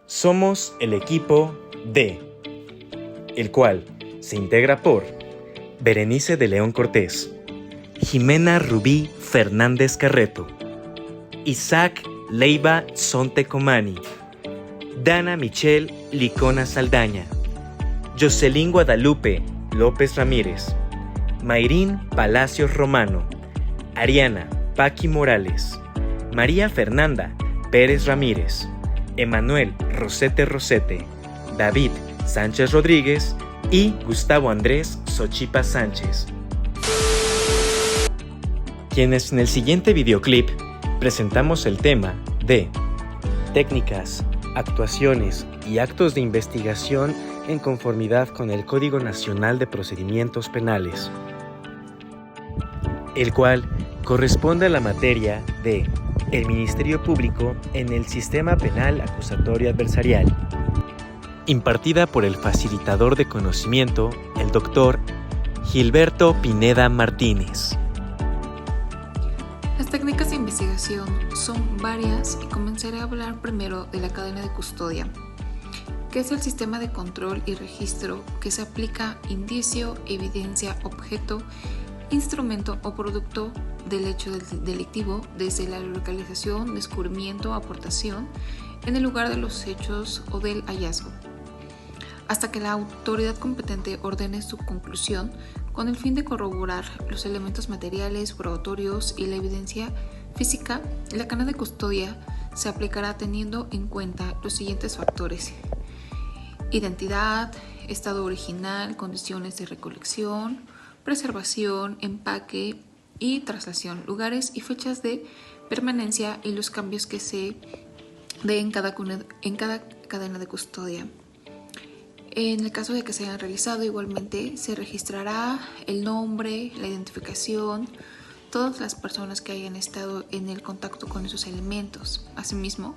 Somos el equipo D, el cual se integra por Berenice de León Cortés, Jimena Rubí Fernández Carreto, Isaac Leiva Sontecomani, Dana Michelle Licona Saldaña, Jocelyn Guadalupe López Ramírez, Mayrín Palacios Romano, Ariana Paqui Morales, María Fernanda Pérez Ramírez, Emanuel Rosete, David Sánchez Rodríguez y Gustavo Andrés Sochipa Sánchez, quienes en el siguiente videoclip presentamos el tema de técnicas, actuaciones y actos de investigación en conformidad con el Código Nacional de Procedimientos Penales, el cual corresponde a la materia de el Ministerio Público en el Sistema Penal Acusatorio Adversarial, impartida por el facilitador de conocimiento, el doctor Gilberto Pineda Martínez. Las técnicas de investigación son varias y comenzaré a hablar primero de la cadena de custodia, que es el sistema de control y registro que se aplica indicio, evidencia, objeto, instrumento o producto del hecho delictivo desde la localización, descubrimiento, aportación en el lugar de los hechos o del hallazgo, hasta que la autoridad competente ordene su conclusión con el fin de corroborar los elementos materiales, probatorios y la evidencia física. La cadena de custodia se aplicará teniendo en cuenta los siguientes factores: identidad, estado original, condiciones de recolección, preservación, empaque y traslación, lugares y fechas de permanencia y los cambios que se den en cada cadena de custodia. En el caso de que se hayan realizado, igualmente se registrará el nombre, la identificación, todas las personas que hayan estado en el contacto con esos elementos. Asimismo,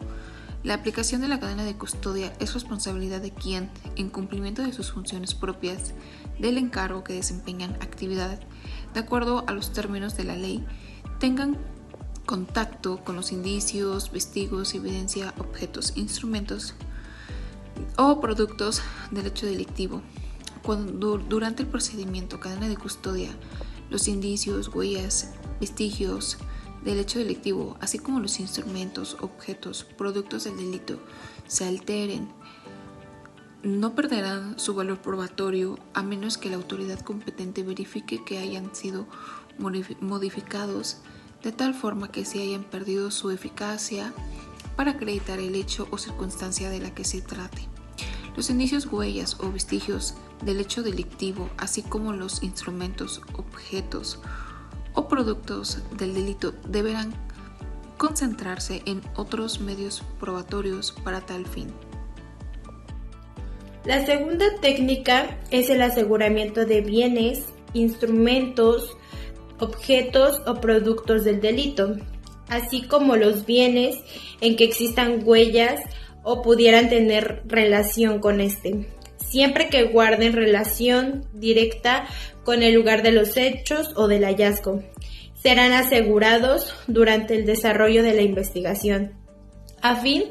la aplicación de la cadena de custodia es responsabilidad de quien, en cumplimiento de sus funciones propias del encargo que desempeñan actividad de acuerdo a los términos de la ley, tengan contacto con los indicios, vestigos, evidencia, objetos, instrumentos o productos del hecho delictivo. Cuando durante el procedimiento cadena de custodia los indicios, huellas, vestigios del hecho delictivo, así como los instrumentos, objetos, productos del delito, se alteren, no perderán su valor probatorio a menos que la autoridad competente verifique que hayan sido modificados de tal forma que se hayan perdido su eficacia para acreditar el hecho o circunstancia de la que se trate. Los indicios, huellas o vestigios del hecho delictivo, así como los instrumentos, objetos o productos del delito deberán concentrarse en otros medios probatorios para tal fin. La segunda técnica es el aseguramiento de bienes, instrumentos, objetos o productos del delito, así como los bienes en que existan huellas o pudieran tener relación con este, siempre que guarden relación directa con el lugar de los hechos o del hallazgo. Serán asegurados durante el desarrollo de la investigación, a fin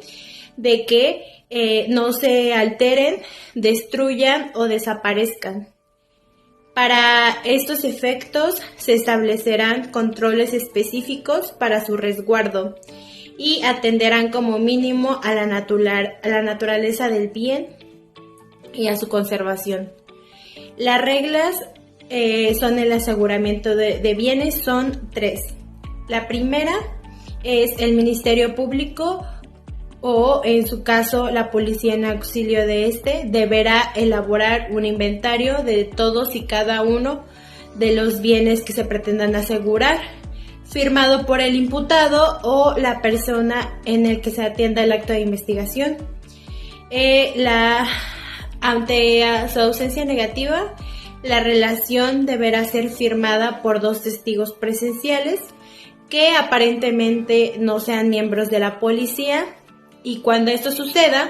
de que no se alteren, destruyan o desaparezcan. Para estos efectos se establecerán controles específicos para su resguardo y atenderán como mínimo a la naturaleza del bien y a su conservación. Las reglas son el aseguramiento de bienes, son 3. La primera es el Ministerio Público o, en su caso, la policía en auxilio de este deberá elaborar un inventario de todos y cada uno de los bienes que se pretendan asegurar, firmado por el imputado o la persona en el que se atienda el acto de investigación. Ante su ausencia negativa, la relación deberá ser firmada por 2 testigos presenciales que aparentemente no sean miembros de la policía, y cuando esto suceda,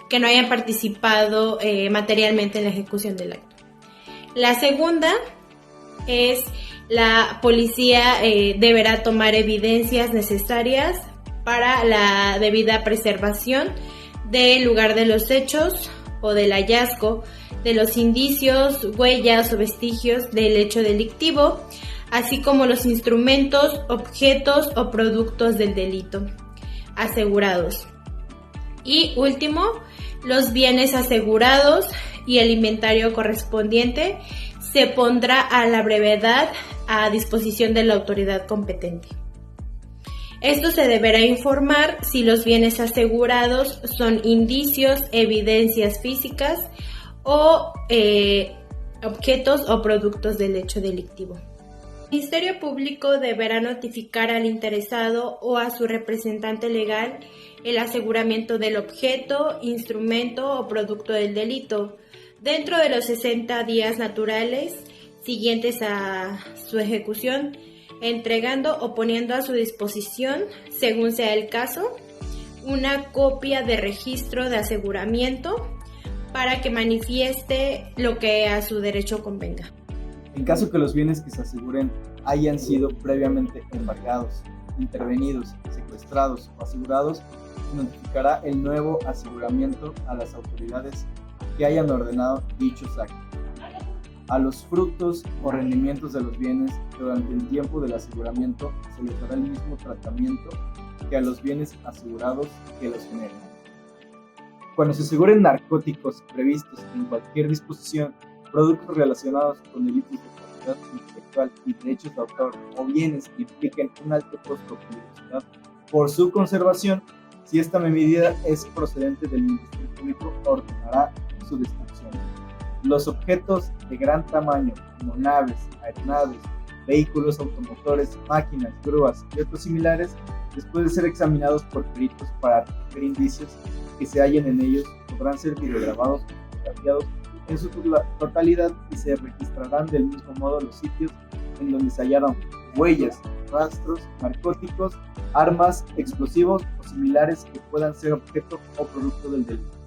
que no hayan participado materialmente en la ejecución del acto. La segunda es la policía deberá tomar evidencias necesarias para la debida preservación del lugar de los hechos o del hallazgo, de los indicios, huellas o vestigios del hecho delictivo, así como los instrumentos, objetos o productos del delito asegurados. Y último, los bienes asegurados y el inventario correspondiente se pondrá a la brevedad a disposición de la autoridad competente. Esto se deberá informar si los bienes asegurados son indicios, evidencias físicas o objetos o productos del hecho delictivo. El Ministerio Público deberá notificar al interesado o a su representante legal el aseguramiento del objeto, instrumento o producto del delito dentro de los 60 días naturales siguientes a su ejecución, entregando o poniendo a su disposición, según sea el caso, una copia de registro de aseguramiento para que manifieste lo que a su derecho convenga. En caso que los bienes que se aseguren hayan sido previamente embargados, intervenidos, secuestrados o asegurados, se notificará el nuevo aseguramiento a las autoridades que hayan ordenado dichos actos. A los frutos o rendimientos de los bienes durante el tiempo del aseguramiento se les dará el mismo tratamiento que a los bienes asegurados que los generen. Cuando se aseguren narcóticos previstos en cualquier disposición, productos relacionados con delitos de propiedad intelectual y derechos de autor o bienes que impliquen un alto costo o peligrosidad por su conservación, si esta medida es procedente del Ministerio Público, ordenará su destrucción. Los objetos de gran tamaño, como naves, aeronaves, vehículos automotores, máquinas, grúas y otros similares, después de ser examinados por peritos para recoger indicios que se hallen en ellos, podrán ser videograbados o fotografiados en su totalidad y se registrarán del mismo modo los sitios en donde se hallaron huellas, rastros, narcóticos, armas, explosivos o similares que puedan ser objeto o producto del delito.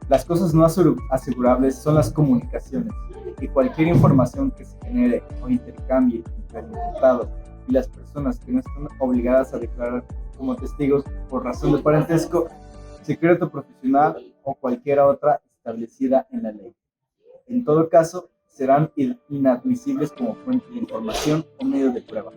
Las cosas no asegurables son las comunicaciones, que cualquier información que se genere o intercambie entre el imputado y las personas que no están obligadas a declarar como testigos por razón de parentesco, secreto profesional o cualquier otra establecida en la ley. En todo caso, serán inadmisibles como fuente de información o medio de prueba.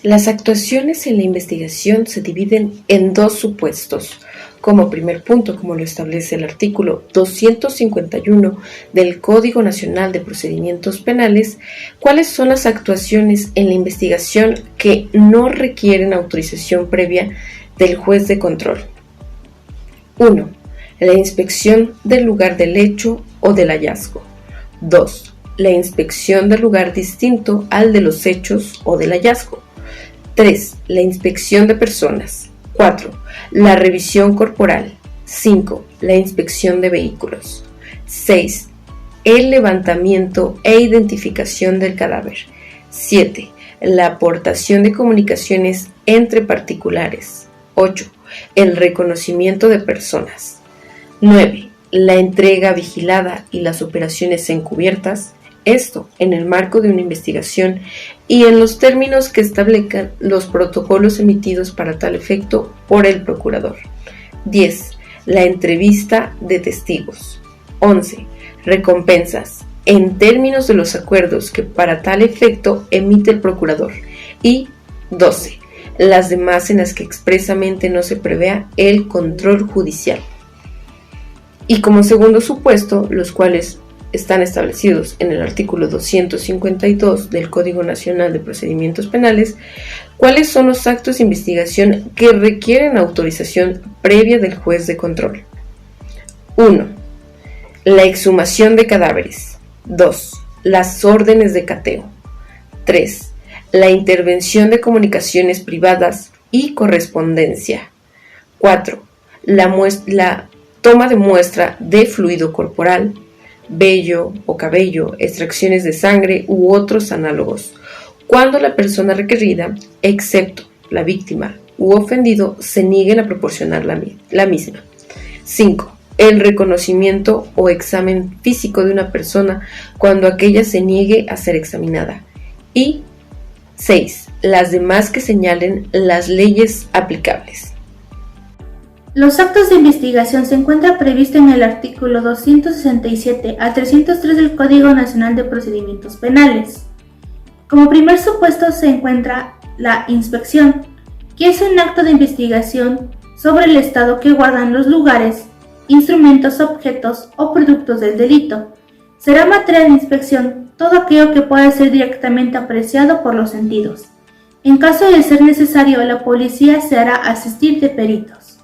Las actuaciones en la investigación se dividen en dos supuestos. Como primer punto, como lo establece el artículo 251 del Código Nacional de Procedimientos Penales, ¿cuáles son las actuaciones en la investigación que no requieren autorización previa del juez de control? 1. La inspección del lugar del hecho o del hallazgo. 2. La inspección del lugar distinto al de los hechos o del hallazgo. 3. La inspección de personas. 4. La revisión corporal. 5. La inspección de vehículos. 6. El levantamiento e identificación del cadáver. 7. La aportación de comunicaciones entre particulares. 8. El reconocimiento de personas. 9. La entrega vigilada y las operaciones encubiertas. Esto en el marco de una investigación y en los términos que establezcan los protocolos emitidos para tal efecto por el procurador. 10. La entrevista de testigos. 11. Recompensas en términos de los acuerdos que para tal efecto emite el procurador. Y 12. Las demás en las que expresamente no se prevea el control judicial. Y como segundo supuesto, los cuales están establecidos en el artículo 252 del Código Nacional de Procedimientos Penales, ¿cuáles son los actos de investigación que requieren autorización previa del juez de control? 1. La exhumación de cadáveres. 2. Las órdenes de cateo. 3. La intervención de comunicaciones privadas y correspondencia. 4. La toma de muestra de fluido corporal, vello o cabello, extracciones de sangre u otros análogos, cuando la persona requerida, excepto la víctima u ofendido, se nieguen a proporcionar la misma. 5. El reconocimiento o examen físico de una persona cuando aquella se niegue a ser examinada. Y 6. Las demás que señalen las leyes aplicables. Los actos de investigación se encuentran previstos en el artículo 267 a 303 del Código Nacional de Procedimientos Penales. Como primer supuesto se encuentra la inspección, que es un acto de investigación sobre el estado que guardan los lugares, instrumentos, objetos o productos del delito. Será materia de inspección todo aquello que pueda ser directamente apreciado por los sentidos. En caso de ser necesario, la policía se hará asistir de peritos.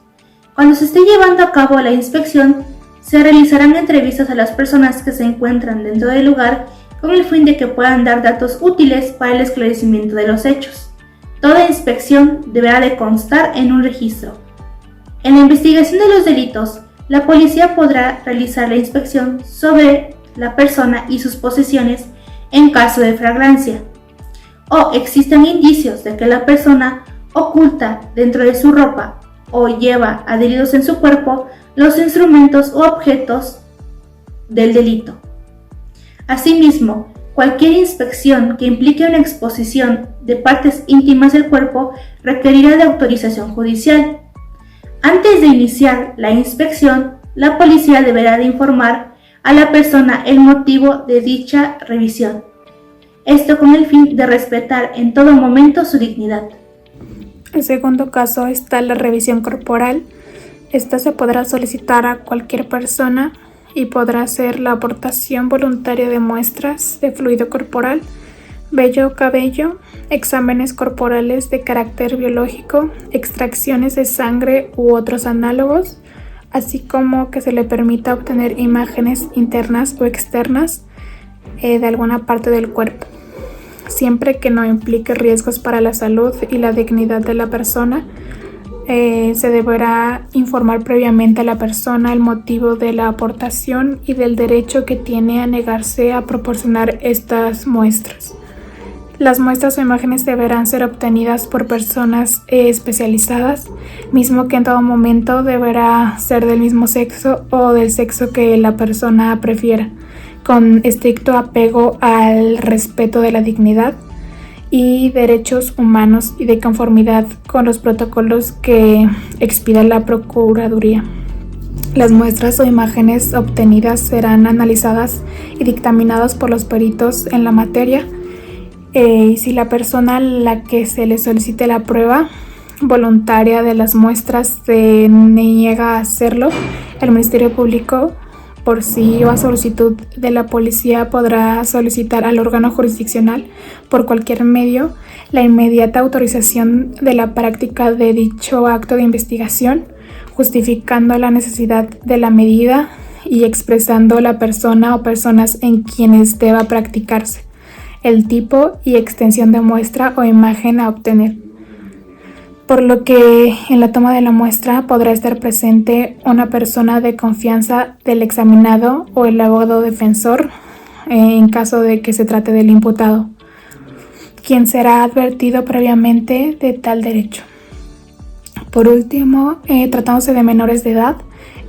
Cuando se esté llevando a cabo la inspección, se realizarán entrevistas a las personas que se encuentran dentro del lugar con el fin de que puedan dar datos útiles para el esclarecimiento de los hechos. Toda inspección deberá de constar en un registro. En la investigación de los delitos, la policía podrá realizar la inspección sobre la persona y sus posesiones en caso de flagrancia, o existen indicios de que la persona oculta dentro de su ropa o lleva adheridos en su cuerpo los instrumentos u objetos del delito. Asimismo, cualquier inspección que implique una exposición de partes íntimas del cuerpo requerirá de autorización judicial. Antes de iniciar la inspección, la policía deberá de informar a la persona el motivo de dicha revisión. Esto con el fin de respetar en todo momento su dignidad. El segundo caso está la revisión corporal. Esta se podrá solicitar a cualquier persona y podrá hacer la aportación voluntaria de muestras de fluido corporal, vello o cabello, exámenes corporales de carácter biológico, extracciones de sangre u otros análogos, así como que se le permita obtener imágenes internas o externas de alguna parte del cuerpo, siempre que no implique riesgos para la salud y la dignidad de la persona. Se deberá informar previamente a la persona el motivo de la aportación y del derecho que tiene a negarse a proporcionar estas muestras. Las muestras o imágenes deberán ser obtenidas por personas especializadas, mismo que en todo momento deberá ser del mismo sexo o del sexo que la persona prefiera, con estricto apego al respeto de la dignidad y derechos humanos y de conformidad con los protocolos que expida la Procuraduría. Las muestras o imágenes obtenidas serán analizadas y dictaminadas por los peritos en la materia. Y si la persona a la que se le solicite la prueba voluntaria de las muestras se niega a hacerlo, el Ministerio Público, por sí o a solicitud de la policía, podrá solicitar al órgano jurisdiccional por cualquier medio la inmediata autorización de la práctica de dicho acto de investigación, justificando la necesidad de la medida y expresando la persona o personas en quienes deba practicarse, el tipo y extensión de muestra o imagen a obtener. Por lo que en la toma de la muestra podrá estar presente una persona de confianza del examinado o el abogado defensor en caso de que se trate del imputado, quien será advertido previamente de tal derecho. Por último, tratándose de menores de edad,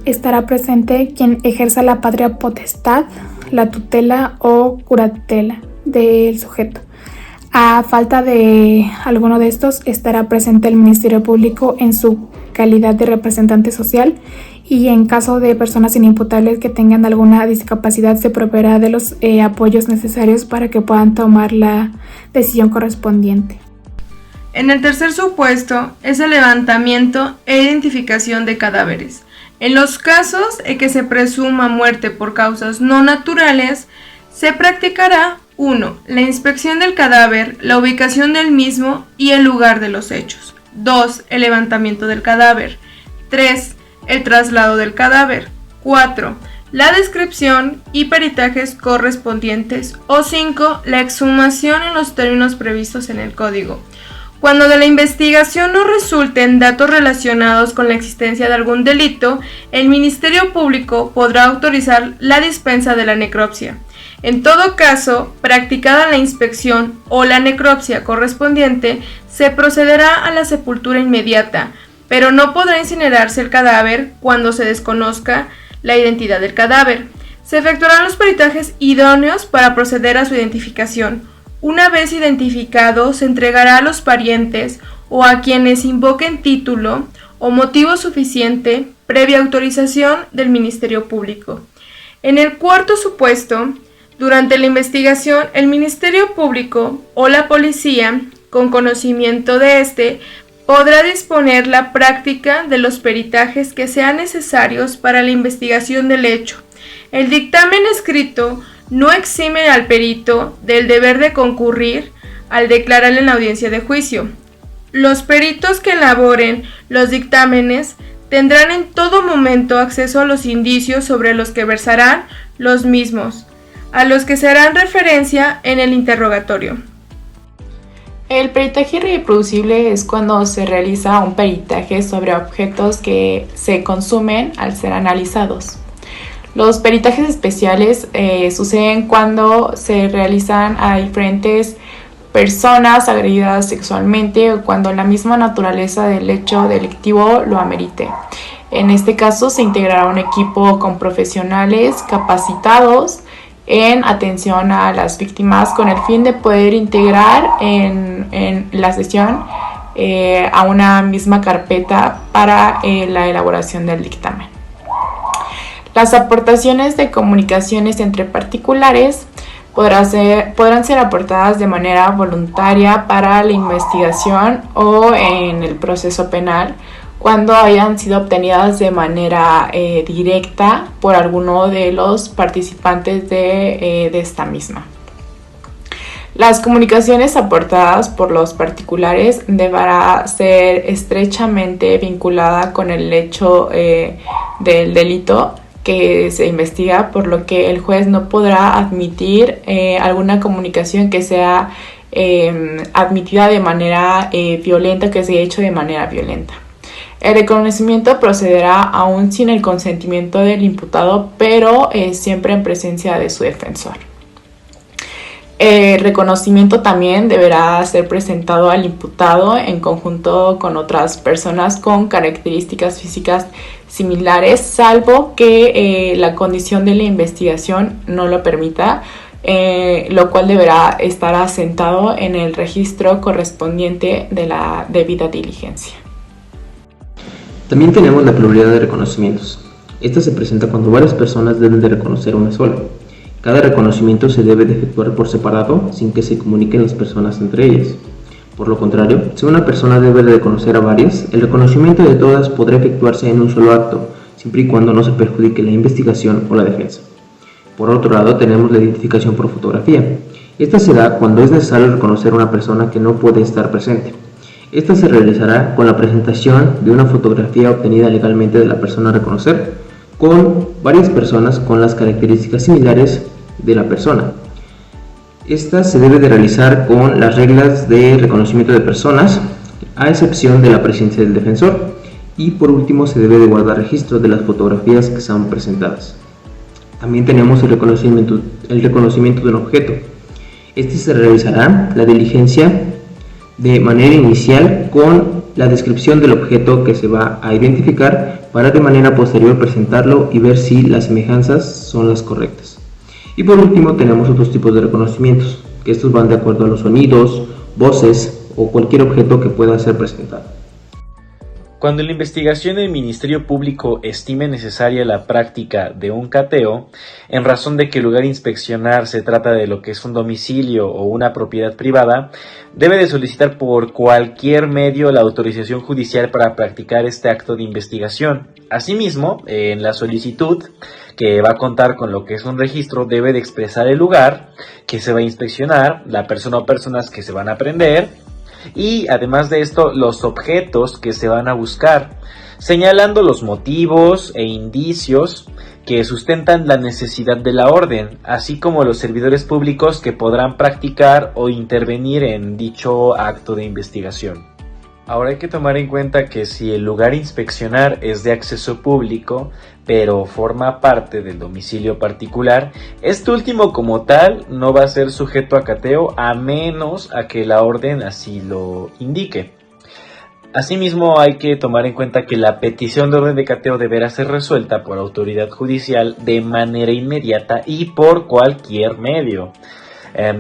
estará presente quien ejerza la patria potestad, la tutela o curatela del sujeto. A falta de alguno de estos, estará presente el Ministerio Público en su calidad de representante social, y en caso de personas inimputables que tengan alguna discapacidad se proveerá de los apoyos necesarios para que puedan tomar la decisión correspondiente. En el tercer supuesto es el levantamiento e identificación de cadáveres. En los casos en que se presuma muerte por causas no naturales, se practicará 1. La inspección del cadáver, la ubicación del mismo y el lugar de los hechos. 2. El levantamiento del cadáver. 3. El traslado del cadáver. 4. La descripción y peritajes correspondientes. O 5. La exhumación en los términos previstos en el Código. Cuando de la investigación no resulten datos relacionados con la existencia de algún delito, el Ministerio Público podrá autorizar la dispensa de la necropsia. En todo caso, practicada la inspección o la necropsia correspondiente, se procederá a la sepultura inmediata, pero no podrá incinerarse el cadáver cuando se desconozca la identidad del cadáver. Se efectuarán los peritajes idóneos para proceder a su identificación. Una vez identificado, se entregará a los parientes o a quienes invoquen título o motivo suficiente previa autorización del Ministerio Público. En el cuarto supuesto, durante la investigación, el Ministerio Público o la policía, con conocimiento de este, podrá disponer la práctica de los peritajes que sean necesarios para la investigación del hecho. El dictamen escrito no exime al perito del deber de concurrir al declarar en la audiencia de juicio. Los peritos que elaboren los dictámenes tendrán en todo momento acceso a los indicios sobre los que versarán los mismos, a los que se harán referencia en el interrogatorio. El peritaje irreproducible es cuando se realiza un peritaje sobre objetos que se consumen al ser analizados. Los peritajes especiales suceden cuando se realizan a diferentes personas agredidas sexualmente o cuando la misma naturaleza del hecho delictivo lo amerite. En este caso se integrará un equipo con profesionales capacitados en atención a las víctimas con el fin de poder integrar en la sesión a una misma carpeta para la elaboración del dictamen. Las aportaciones de comunicaciones entre particulares podrán ser aportadas de manera voluntaria para la investigación o en el proceso penal cuando hayan sido obtenidas de manera directa por alguno de los participantes de esta misma. Las comunicaciones aportadas por los particulares deberá ser estrechamente vinculada con el hecho del delito que se investiga, por lo que el juez no podrá admitir alguna comunicación que sea admitida de manera violenta, que se haya hecho de manera violenta. El reconocimiento procederá aún sin el consentimiento del imputado, pero siempre en presencia de su defensor. El reconocimiento también deberá ser presentado al imputado en conjunto con otras personas con características físicas similares, salvo que la condición de la investigación no lo permita, lo cual deberá estar asentado en el registro correspondiente de la debida diligencia. También tenemos la pluralidad de reconocimientos. Esta se presenta cuando varias personas deben de reconocer una sola. Cada reconocimiento se debe de efectuar por separado sin que se comuniquen las personas entre ellas. Por lo contrario, si una persona debe de reconocer a varias, el reconocimiento de todas podrá efectuarse en un solo acto, siempre y cuando no se perjudique la investigación o la defensa. Por otro lado, tenemos la identificación por fotografía. Esta se da cuando es necesario reconocer a una persona que no puede estar presente. Esta se realizará con la presentación de una fotografía obtenida legalmente de la persona a reconocer, con varias personas con las características similares de la persona. Esta se debe de realizar con las reglas de reconocimiento de personas, a excepción de la presencia del defensor, y por último se debe de guardar registro de las fotografías que sean presentadas. También tenemos el reconocimiento de un objeto. Este se realizará la diligencia de manera inicial con la descripción del objeto que se va a identificar para de manera posterior presentarlo y ver si las semejanzas son las correctas. Y por último tenemos otros tipos de reconocimientos, que estos van de acuerdo a los sonidos, voces o cualquier objeto que pueda ser presentado. Cuando en la investigación el Ministerio Público estime necesaria la práctica de un cateo, en razón de que el lugar a inspeccionar se trata de lo que es un domicilio o una propiedad privada, debe de solicitar por cualquier medio la autorización judicial para practicar este acto de investigación. Asimismo, en la solicitud, que va a contar con lo que es un registro, debe de expresar el lugar que se va a inspeccionar, la persona o personas que se van a prender, y además de esto los objetos que se van a buscar, señalando los motivos e indicios que sustentan la necesidad de la orden, así como los servidores públicos que podrán practicar o intervenir en dicho acto de investigación. Ahora hay que tomar en cuenta que si el lugar a inspeccionar es de acceso público, pero forma parte del domicilio particular, este último como tal no va a ser sujeto a cateo a menos a que la orden así lo indique. Asimismo, hay que tomar en cuenta que la petición de orden de cateo deberá ser resuelta por autoridad judicial de manera inmediata y por cualquier medio.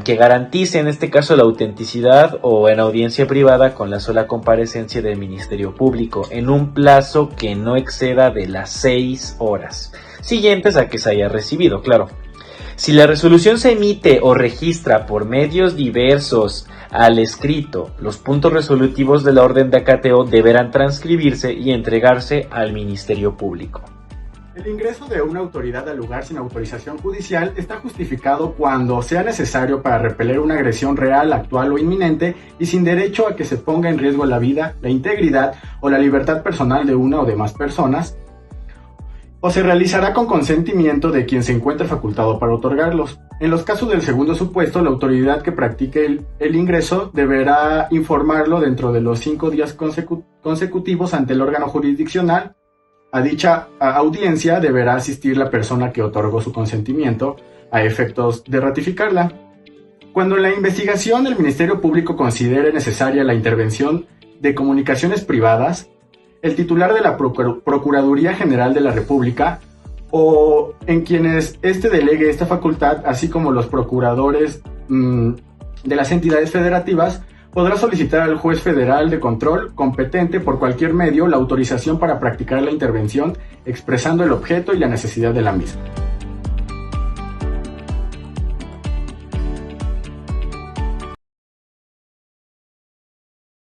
que garantice en este caso la autenticidad o en audiencia privada con la sola comparecencia del Ministerio Público en un plazo que no exceda de las 6 horas siguientes a que se haya recibido, claro. Si la resolución se emite o registra por medios diversos al escrito, los puntos resolutivos de la orden de acateo deberán transcribirse y entregarse al Ministerio Público. El ingreso de una autoridad al lugar sin autorización judicial está justificado cuando sea necesario para repeler una agresión real, actual o inminente y sin derecho a que se ponga en riesgo la vida, la integridad o la libertad personal de una o de más personas, o se realizará con consentimiento de quien se encuentre facultado para otorgarlos. En los casos del segundo supuesto, la autoridad que practique el ingreso deberá informarlo dentro de los 5 días consecutivos ante el órgano jurisdiccional. A dicha audiencia deberá asistir la persona que otorgó su consentimiento a efectos de ratificarla. Cuando en la investigación el Ministerio Público considere necesaria la intervención de comunicaciones privadas, el titular de la Procuraduría General de la República o en quienes éste delegue esta facultad, así como los procuradores de las entidades federativas, podrá solicitar al juez federal de control competente por cualquier medio la autorización para practicar la intervención, expresando el objeto y la necesidad de la misma.